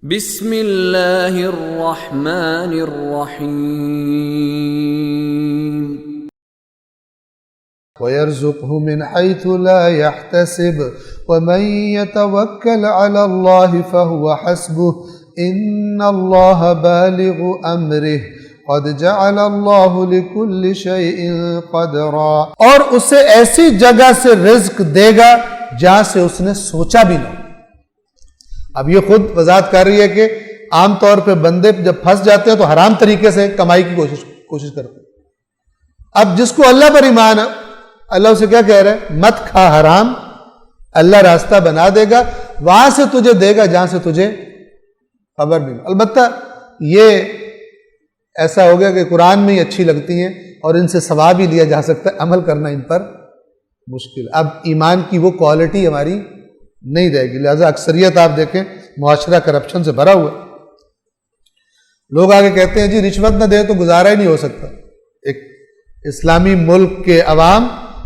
بسم اللہ الرحمن الرحیم وَيَرْزُقْهُ مِنْ حَيْثُ لَا يَحْتَسِبُ وَمَنْ يَتَوَكَّلْ عَلَى اللَّهِ فَهُوَ حَسْبُهُ إِنَّ اللَّهَ بَالِغُ أَمْرِهِ قَدْ جَعَلَ اللَّهُ لِكُلِّ شَيْءٍ قَدْرًا، اور اسے ایسی جگہ سے رزق دے گا جہاں سے اس نے سوچا بھی نہ۔ اب یہ خود وضاحت کر رہی ہے کہ عام طور پہ بندے جب پھنس جاتے ہیں تو حرام طریقے سے کمائی کی کوشش کرتے ہیں۔ اب جس کو اللہ پر ایمان ہے، اللہ اسے کیا کہہ رہا ہے؟ مت کھا حرام، اللہ راستہ بنا دے گا، وہاں سے تجھے دے گا جہاں سے تجھے خبر بھی۔ البتہ یہ ایسا ہو گیا کہ قرآن میں ہی اچھی لگتی ہیں اور ان سے ثواب ہی لیا جا سکتا ہے، عمل کرنا ان پر مشکل۔ اب ایمان کی وہ کوالٹی ہماری نہیں رہے گی، لہذا اکثریت آپ دیکھیں معاشرہ کرپشن سے بھرا ہوا ہے۔ لوگ آگے کہتے ہیں جی رشوت نہ دے تو گزارا ہی نہیں ہو سکتا۔ ایک اسلامی ملک کے عوام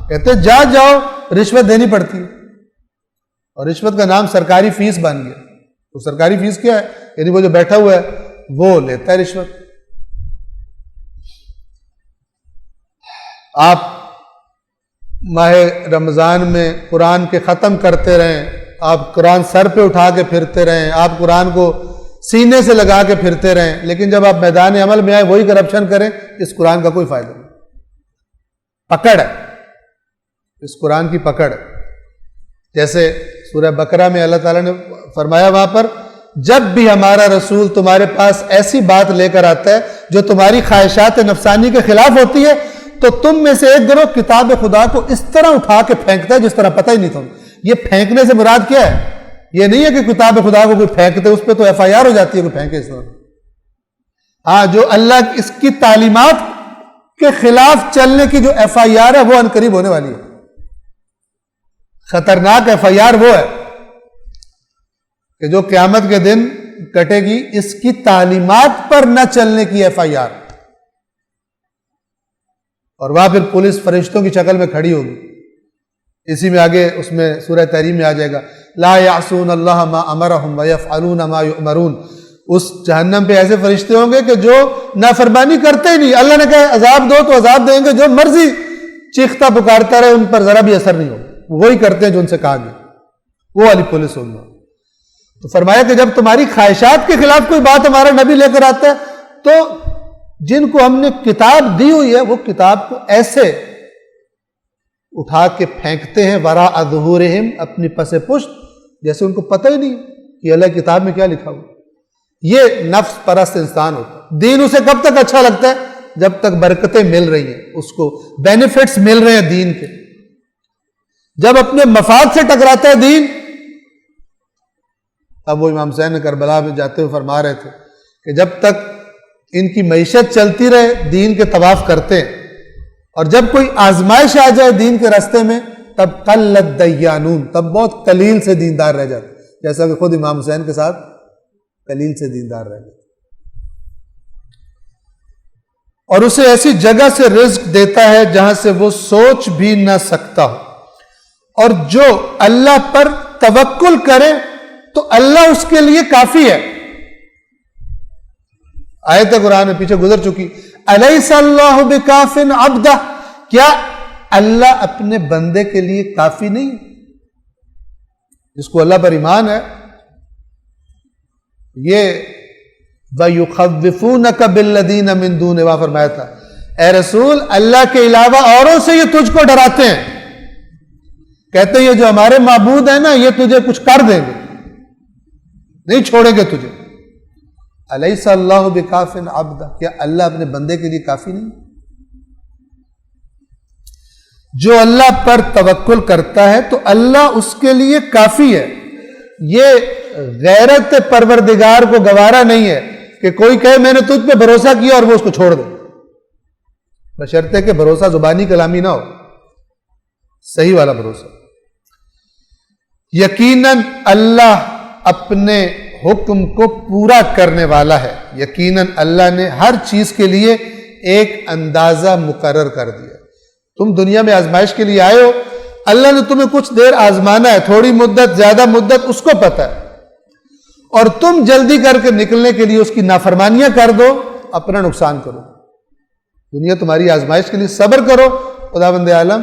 کہتے ہیں جاؤ رشوت دینی پڑتی ہے، اور رشوت کا نام سرکاری فیس بن گیا۔ تو سرکاری فیس کیا ہے؟ یعنی وہ جو بیٹھا ہوا ہے وہ لیتا ہے رشوت۔ آپ ماہ رمضان میں قرآن کے ختم کرتے رہیں، آپ قرآن سر پہ اٹھا کے پھرتے رہیں، آپ قرآن کو سینے سے لگا کے پھرتے رہیں، لیکن جب آپ میدان عمل میں آئے وہی کرپشن کریں، اس قرآن کا کوئی فائدہ نہیں۔ پکڑ ہے، اس قرآن کی پکڑ ہے۔ جیسے سورہ بقرہ میں اللہ تعالیٰ نے فرمایا وہاں پر، جب بھی ہمارا رسول تمہارے پاس ایسی بات لے کر آتا ہے جو تمہاری خواہشات نفسانی کے خلاف ہوتی ہے تو تم میں سے ایک گروہ کتاب خدا کو اس طرح اٹھا کے پھینکتا ہے جس طرح پتہ ہی نہیں تھا۔ یہ پھینکنے سے مراد کیا ہے؟ یہ نہیں ہے کہ کتاب خدا کو کوئی پھینکتے، اس پہ تو ایف آئی آر ہو جاتی ہے کوئی پھینکے اس طرح۔ ہاں، جو اللہ اس کی تعلیمات کے خلاف چلنے کی جو ایف آئی آر ہے وہ عنقریب ہونے والی ہے۔ خطرناک ایف آئی آر وہ ہے کہ جو قیامت کے دن کٹے گی، اس کی تعلیمات پر نہ چلنے کی ایف آئی آر، اور وہاں پھر پولیس فرشتوں کی شکل میں کھڑی ہوگی۔ اسی میں آگے اس میں سورہ تحریم میں آ جائے گا لا یعصون اللہ ما امرہم ویفعلون ما یؤمرون۔ اس جہنم پہ ایسے فرشتے ہوں گے کہ جو نافرمانی کرتے ہی نہیں، اللہ نے کہا عذاب دو تو عذاب دیں گے، جو مرضی چیختا پکارتا رہے ان پر ذرا بھی اثر نہیں ہوگا، وہی کرتے ہیں جو ان سے کہا گیا، وہ والی پولیس ہوگی۔ تو فرمایا کہ جب تمہاری خواہشات کے خلاف کوئی بات ہمارا نبی لے کر آتا ہے تو جن کو ہم نے کتاب دی ہوئی ہے وہ کتاب کو ایسے اٹھا کے پھینکتے ہیں وراء ظہورہم، اپنی پس پشت، جیسے ان کو پتہ ہی نہیں کہ اللہ کی کتاب میں کیا لکھا ہوا۔ یہ نفس پرست انسان ہوتا ہے۔ دین اسے کب تک اچھا لگتا ہے؟ جب تک برکتیں مل رہی ہیں، اس کو بینیفٹس مل رہے ہیں دین کے۔ جب اپنے مفاد سے ٹکراتا ہے دین، اب وہ امام حسین نے کربلا میں جاتے ہوئے فرما رہے تھے کہ جب تک ان کی معیشت چلتی رہے دین کے طواف کرتے ہیں، اور جب کوئی آزمائش آ جائے دین کے راستے میں تب قلت دیانون، تب بہت قلیل سے دیندار رہ جاتے، جیسا کہ خود امام حسین کے ساتھ قلیل سے دیندار رہ گئے۔ اور اسے ایسی جگہ سے رزق دیتا ہے جہاں سے وہ سوچ بھی نہ سکتا ہو، اور جو اللہ پر توکل کرے تو اللہ اس کے لیے کافی ہے۔ آیت قرآن میں پیچھے گزر چکی، الیس اللہ بکاف عبدہ، کیا اللہ اپنے بندے کے لیے کافی نہیں؟ جس کو اللہ پر ایمان ہے، یہ وَيُخَوِّفُونَكَ بِالَّذِينَ مِن دُونِهِ، وہاں فرمایا تھا اے رسول اللہ کے علاوہ اوروں سے یہ تجھ کو ڈراتے ہیں، کہتے ہیں یہ جو ہمارے معبود ہیں نا یہ تجھے کچھ کر دیں گے، نہیں چھوڑیں گے تجھے۔ الیس اللہ بکاف عبدہ، کیا اللہ اپنے بندے کے لیے کافی نہیں؟ جو اللہ پر توکل کرتا ہے تو اللہ اس کے لیے کافی ہے۔ یہ غیرت پروردگار کو گوارا نہیں ہے کہ کوئی کہے میں نے تجھ پہ بھروسہ کیا اور وہ اس کو چھوڑ دے، بشرطے کہ بھروسہ زبانی کلامی نہ ہو، صحیح والا بھروسہ۔ یقیناً اللہ اپنے حکم کو پورا کرنے والا ہے، یقیناً اللہ نے ہر چیز کے لیے ایک اندازہ مقرر کر دیا۔ تم دنیا میں آزمائش کے لیے آئے ہو، اللہ نے تمہیں کچھ دیر آزمانا ہے، تھوڑی مدت زیادہ مدت اس کو پتہ ہے، اور تم جلدی کر کے نکلنے کے لیے اس کی نافرمانیاں کر دو، اپنا نقصان کرو۔ دنیا تمہاری آزمائش کے لیے، صبر کرو، خداوند عالم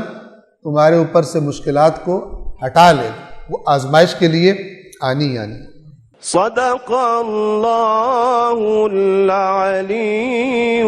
تمہارے اوپر سے مشکلات کو ہٹا لے، وہ آزمائش کے لیے آنی آنی۔ صدق اللہ العلی